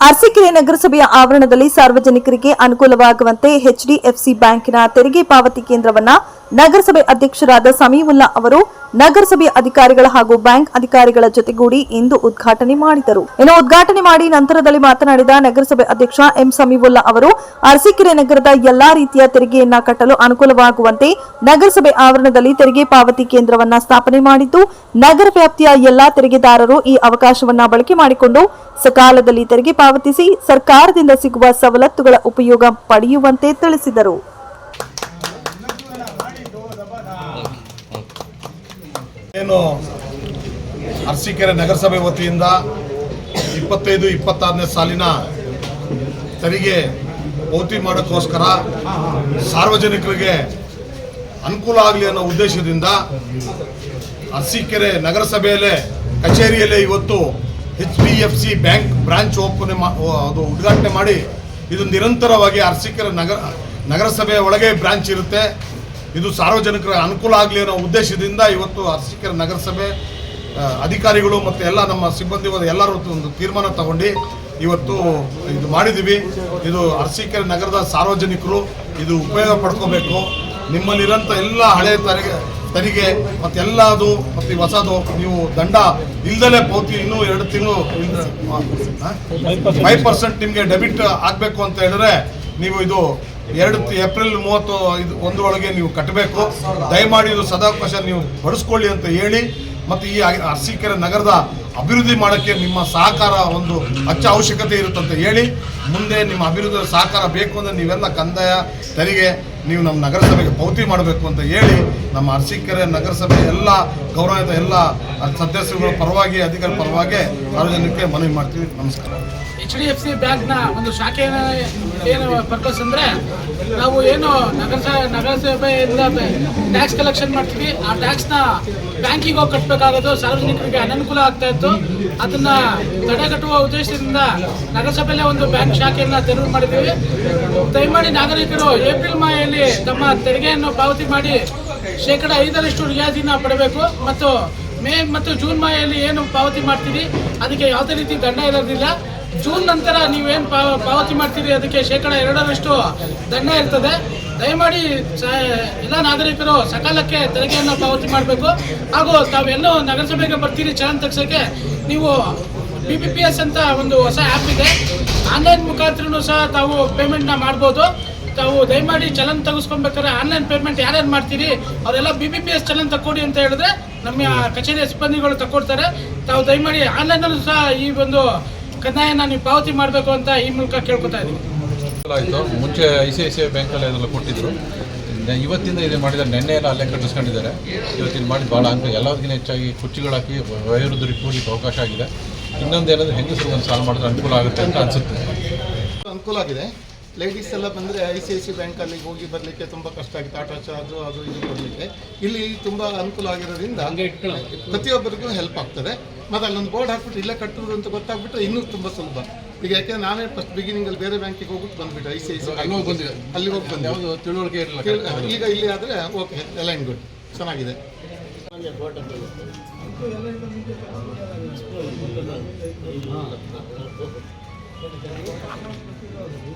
ಅರಸೀಕೆರೆ ನಗರಸಭೆಯ ಆವರಣದಲ್ಲಿ ಸಾರ್ವಜನಿಕರಿಗೆ ಅನುಕೂಲವಾಗುವಂತೆ ಎಚ್ಡಿಎಫ್ಸಿ ಬ್ಯಾಂಕಿನ ತೆರಿಗೆ ಪಾವತಿ ಕೇಂದ್ರವನ್ನ ನಗರಸಭೆ ಅಧ್ಯಕ್ಷರಾದ ಸಮೀವುಲ್ಲಾ ಅವರು ನಗರಸಭೆಯ ಅಧಿಕಾರಿಗಳ ಹಾಗೂ ಬ್ಯಾಂಕ್ ಅಧಿಕಾರಿಗಳ ಜೊತೆಗೂಡಿ ಇಂದು ಉದ್ಘಾಟನೆ ಮಾಡಿದರು. ಇನ್ನು ಉದ್ಘಾಟನೆ ಮಾಡಿ ನಂತರದಲ್ಲಿ ಮಾತನಾಡಿದ ನಗರಸಭೆ ಅಧ್ಯಕ್ಷ ಎಂ ಸಮೀವುಲ್ಲಾ ಅವರು ಅರಸೀಕೆರೆ ನಗರದ ಎಲ್ಲಾ ರೀತಿಯ ತೆರಿಗೆಯನ್ನ ಕಟ್ಟಲು ಅನುಕೂಲವಾಗುವಂತೆ ನಗರಸಭೆ ಆವರಣದಲ್ಲಿ ತೆರಿಗೆ ಪಾವತಿ ಕೇಂದ್ರವನ್ನ ಸ್ಥಾಪನೆ ಮಾಡಿದ್ದು, ನಗರ ವ್ಯಾಪ್ತಿಯ ಎಲ್ಲಾ ತೆರಿಗೆದಾರರು ಈ ಅವಕಾಶವನ್ನ ಬಳಕೆ ಮಾಡಿಕೊಂಡು ಸಕಾಲದಲ್ಲಿ ತೆರಿಗೆ ಪಾವತಿಸಿ ಸರ್ಕಾರದಿಂದ ಸಿಗುವ ಸವಲತ್ತುಗಳ ಉಪಯೋಗ ಪಡೆಯುವಂತೆ ತಿಳಿಸಿದರು. ಏನು ಅರಸೀಕೆರೆ ನಗರಸಭೆ ವತಿಯಿಂದ 25-26ನೇ ಸಾಲಿನ ತೆರಿಗೆ ಪಾವತಿ ಮಾಡೋಕ್ಕೋಸ್ಕರ ಸಾರ್ವಜನಿಕರಿಗೆ ಅನುಕೂಲ ಆಗಲಿ ಅನ್ನೋ ಉದ್ದೇಶದಿಂದ ಅರಸೀಕೆರೆ ನಗರಸಭೆಯಲ್ಲೇ ಕಚೇರಿಯಲ್ಲೇ ಇವತ್ತು ಎಚ್ಡಿಎಫ್ಸಿ ಬ್ಯಾಂಕ್ ಬ್ರಾಂಚ್ ಅದು ಉದ್ಘಾಟನೆ ಮಾಡಿ ಇದು ನಿರಂತರವಾಗಿ ಅರಸೀಕೆರೆ ನಗರಸಭೆಯ ಒಳಗೆ ಬ್ರಾಂಚ್ ಇರುತ್ತೆ. ಇದು ಸಾರ್ವಜನಿಕರ ಅನುಕೂಲ ಆಗಲಿ ಅನ್ನೋ ಉದ್ದೇಶದಿಂದ ಇವತ್ತು ಅರಸೀಕೆರೆ ನಗರಸಭೆ ಅಧಿಕಾರಿಗಳು ಮತ್ತು ಎಲ್ಲ ನಮ್ಮ ಸಿಬ್ಬಂದಿ ಎಲ್ಲರೂ ಒಂದು ತೀರ್ಮಾನ ತಗೊಂಡು ಇವತ್ತು ಇದು ಮಾಡಿದ್ದೀವಿ. ಇದು ಅರಸೀಕೆರೆ ನಗರದ ಸಾರ್ವಜನಿಕರು ಇದು ಉಪಯೋಗ ಪಡ್ಕೋಬೇಕು. ನಿಮ್ಮಲ್ಲಿರೋಂಥ ಎಲ್ಲ ಹಳೆ ತೆರಿಗೆ ಮತ್ತು ಎಲ್ಲದು ಮತ್ತು ಹೊಸದು ನೀವು ದಂಡ ಇಲ್ದಲೇ ಪಾವತಿ ಇನ್ನೂ 2 ತಿಂಗಳು 5% ನಿಮಗೆ ಡೆಬಿಟ್ ಆಗಬೇಕು ಅಂತ ಹೇಳಿದ್ರೆ ನೀವು ಇದು ಏಪ್ರಿಲ್ 31 ಒಳಗೆ ನೀವು ಕಟ್ಟಬೇಕು. ದಯಮಾಡಿ ಇದು ಸದಾವಕಾಶ ನೀವು ಬಳಸ್ಕೊಳ್ಳಿ ಅಂತ ಹೇಳಿ ಮತ್ತು ಈ ಅರಸೀಕೆರೆ ನಗರದ ಅಭಿವೃದ್ಧಿ ಮಾಡೋಕ್ಕೆ ನಿಮ್ಮ ಸಹಕಾರ ಒಂದು ಅವಶ್ಯಕತೆ ಇರುತ್ತಂತ ಹೇಳಿ, ಮುಂದೆ ನಿಮ್ಮ ಅಭಿವೃದ್ಧಿ ಸಹಕಾರ ಬೇಕು ಅಂದರೆ ನೀವೆಲ್ಲ ಕಂದಾಯ ತೆರಿಗೆ ನೀವು ನಮ್ಮ ನಗರಸಭೆಗೆ ಪಾವತಿ ಮಾಡಬೇಕು ಅಂತ ಹೇಳಿ ನಮ್ಮ ಅರಸೀಕೆರೆ ನಗರಸಭೆ ಎಲ್ಲ ಗೌರವಿತ ಎಲ್ಲ ಸದಸ್ಯರುಗಳ ಪರವಾಗಿ ಅಧಿಕಾರಿ ಪರವಾಗಿ ಸಾರ್ವಜನಿಕರಿಗೆ ಮನವಿ ಮಾಡ್ತೀವಿ. ನಮಸ್ಕಾರ. ಎಚ್ಡಿಎಫ್ಸಿ ಬ್ಯಾಂಕ್ನ ಒಂದು ಶಾಖೆ ಏನು ಪರ್ಪಸ್ ಅಂದರೆ ನಾವು ಏನು ನಗರಸಭೆಯಿಂದ ಟ್ಯಾಕ್ಸ್ ಕಲೆಕ್ಷನ್ ಮಾಡ್ತೀವಿ, ಆ ಟ್ಯಾಕ್ಸ್ನ ಬ್ಯಾಂಕಿಗೆ ಹೋಗಿ ಕಟ್ಟಬೇಕಾಗೋದು ಸಾರ್ವಜನಿಕರಿಗೆ ಅನನುಕೂಲ ಆಗ್ತಾ ಇತ್ತು. ಅದನ್ನು ತಡೆಗಟ್ಟುವ ಉದ್ದೇಶದಿಂದ ನಗರಸಭೆಯಲ್ಲೇ ಒಂದು ಬ್ಯಾಂಕ್ ಶಾಖೆಯನ್ನು ತೆರವು ಮಾಡಿದ್ದೀವಿ. ದಯಮಾಡಿ ನಾಗರಿಕರು ಏಪ್ರಿಲ್ ಮಾಯಲ್ಲಿ ತಮ್ಮ ತೆರಿಗೆಯನ್ನು ಪಾವತಿ ಮಾಡಿ 5% ರಿಯಾಯಿತಿನ ಪಡಬೇಕು ಮತ್ತು ಮೇ ಮತ್ತು ಜೂನ್ ಮಾಯಲ್ಲಿ ಏನು ಪಾವತಿ ಮಾಡ್ತೀರಿ ಅದಕ್ಕೆ ಯಾವುದೇ ರೀತಿ ದಂಡ ಇರೋದಿಲ್ಲ. ಜೂನ್ ನಂತರ ನೀವೇನು ಪಾವತಿ ಮಾಡ್ತೀರಿ ಅದಕ್ಕೆ 2% ದಂಡ ಇರ್ತದೆ. ದಯಮಾಡಿ ಎಲ್ಲ ನಾಗರಿಕರು ಸಕಾಲಕ್ಕೆ ತೆರಿಗೆಯನ್ನು ಪಾವತಿ ಮಾಡಬೇಕು. ಹಾಗೂ ತಾವೆಲ್ಲೋ ನಗರಸಭೆಗೆ ಬರ್ತೀರಿ ಚಲನ್ ತೆಗ್ಸೋಕ್ಕೆ, ನೀವು BBPS ಅಂತ ಒಂದು ಹೊಸ ಆ್ಯಪ್ ಇದೆ, ಆನ್ಲೈನ್ ಮುಖಾಂತರನೂ ಸಹ ತಾವು ಪೇಮೆಂಟ್ನ ಮಾಡ್ಬೋದು. ತಾವು ದಯಮಾಡಿ ಚಲನ್ ತೆಗೆಸ್ಕೊಬೇಕಾದ್ರೆ ಆನ್ಲೈನ್ ಪೇಮೆಂಟ್ ಯಾರ್ಯಾರು ಮಾಡ್ತೀರಿ ಅವರೆಲ್ಲ BBPS ಚಲನ್ ತಕ್ಕೊಡಿ ಅಂತ ಹೇಳಿದ್ರೆ ನಮ್ಮ ಕಚೇರಿಯ ಸಿಬ್ಬಂದಿಗಳು ತಕ್ಕೊಡ್ತಾರೆ. ತಾವು ದಯಮಾಡಿ ಆನ್ಲೈನಲ್ಲೂ ಸಹ ಈ ಒಂದು ಕಂದಾಯನ ನೀವು ಪಾವತಿ ಮಾಡಬೇಕು ಅಂತ ಈ ಮೂಲಕ ಕೇಳ್ಕೊತಾ ಇದ್ದೀವಿ. ಆಯಿತು, ಮುಂಚೆ ICICI ಬ್ಯಾಂಕಲ್ಲಿ ಅದೆಲ್ಲ ಕೊಟ್ಟಿದ್ದರು. ಇವತ್ತಿಂದ ಇದು ಮಾಡಿದ್ದಾರೆ. ನೆನ್ನೆ ಎಲ್ಲ ಅಲ್ಲೇ ಕಟ್ಟಿಸ್ಕೊಂಡಿದ್ದಾರೆ. ಇವತ್ತಿನ ಮಾಡಿ ಭಾಳ ಎಲ್ಲದಕ್ಕಿಂತ ಹೆಚ್ಚಾಗಿ ಕುರ್ಚಿಗಳು ಹಾಕಿ ವಯೋವೃದ್ಧರಿಗೆ ಕೂಡಲಿಕ್ಕೆ ಅವಕಾಶ ಆಗಿದೆ. ಇನ್ನೊಂದೇನಾದರೂ ಹೆಂಗಸರು ಒಂದು ಸಾಲ ಮಾಡಿದ್ರೆ ಅನುಕೂಲ ಆಗುತ್ತೆ ಅಂತ ಅನಿಸುತ್ತೆ. ಅನುಕೂಲ ಆಗಿದೆ. ಲೇಡೀಸ್ ಎಲ್ಲ ಬಂದರೆ ICICI ಬ್ಯಾಂಕಲ್ಲಿ ಹೋಗಿ ಬರಲಿಕ್ಕೆ ತುಂಬ ಕಷ್ಟ ಆಗಿದೆ. ಆಟೋ ಚಾರ್ಜು ಅದು ಇದು ಕೊಡಲಿಕ್ಕೆ ಇಲ್ಲಿ ತುಂಬ ಅನುಕೂಲ ಆಗಿರೋದ್ರಿಂದ ಪ್ರತಿಯೊಬ್ಬರಿಗೂ ಹೆಲ್ಪ್ ಆಗ್ತದೆ. ಮತ್ತು ಅಲ್ಲೊಂದು ಬೋರ್ಡ್ ಹಾಕ್ಬಿಟ್ಟು ಇಲ್ಲೇ ಕಟ್ಟೋದು ಅಂತ ಗೊತ್ತಾಗ್ಬಿಟ್ರೆ ಇನ್ನೂ ತುಂಬ ಸುಲಭ. ಈಗ ಯಾಕೆಂದ್ರೆ ನಾವೇ ಫಸ್ಟ್ ಬಿಗಿನಿಂಗಲ್ಲಿ ಬೇರೆ ಬ್ಯಾಂಕಿಗೆ ಹೋಗ್ಬಿಟ್ಟು ಬಂದುಬಿಟ್ಟು ICICI ಅಲ್ಲಿ ಹೋಗಿ ಬಂದು ಯಾವುದು ತಿಳುವಳಿಕೆ ಇರಲಿಲ್ಲ. ಈಗ ಇಲ್ಲಿ ಆದರೆ ಓಕೆ, ಎಲ್ಲ ಇನ್ ಗುಡ್, ಚೆನ್ನಾಗಿದೆ.